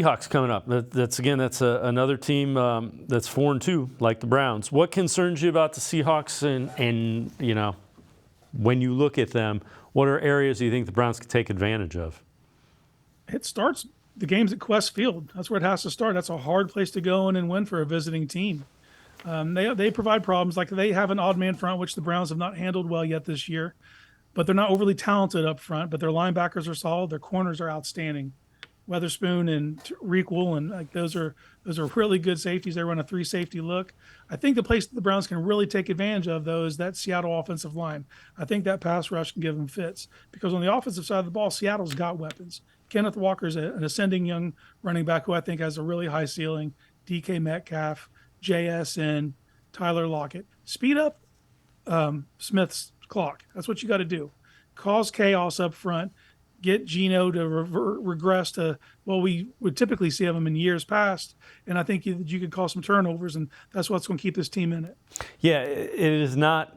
Seahawks coming up. That's another team that's 4-2, like the Browns. What concerns you about the Seahawks, and when you look at them, what are areas do you think the Browns could take advantage of? It starts the games at Quest Field. That's where it has to start. That's a hard place to go in and win for a visiting team. They provide problems. Like, they have an odd man front, which the Browns have not handled well yet this year, but they're not overly talented up front. But their linebackers are solid. Their corners are outstanding. Weatherspoon and Reek Woolen, like those are really good safeties. They run a 3-safety look. I think the place that the Browns can really take advantage of, though, is that Seattle offensive line. I think that pass rush can give them fits, because on the offensive side of the ball, Seattle's got weapons. Kenneth Walker's an ascending young running back who I think has a really high ceiling. DK Metcalf, JSN, Tyler Lockett. Speed up Smith's clock. That's what you got to do. Cause chaos up front. Get Geno to regress to what we would typically see of him in years past. And I think you could cause some turnovers, and that's what's going to keep this team in it. Yeah, it is not.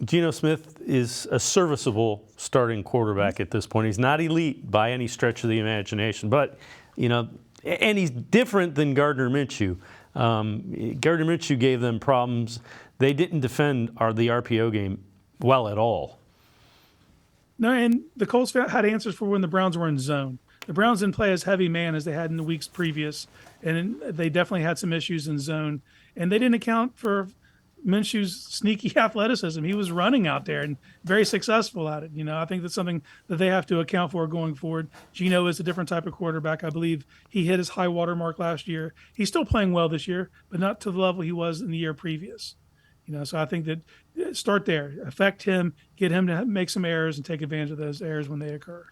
Geno Smith is a serviceable starting quarterback at this point. He's not elite by any stretch of the imagination, but, and he's different than Gardner Minshew. Gardner Minshew gave them problems. They didn't defend the RPO game well at all. No, and the Colts had answers for when the Browns were in zone. The Browns didn't play as heavy man as they had in the weeks previous, and they definitely had some issues in zone. And they didn't account for Minshew's sneaky athleticism. He was running out there and very successful at it. I think that's something that they have to account for going forward. Geno is a different type of quarterback. I believe he hit his high water mark last year. He's still playing well this year, but not to the level he was in the year previous. So I think that start there, affect him, get him to make some errors and take advantage of those errors when they occur.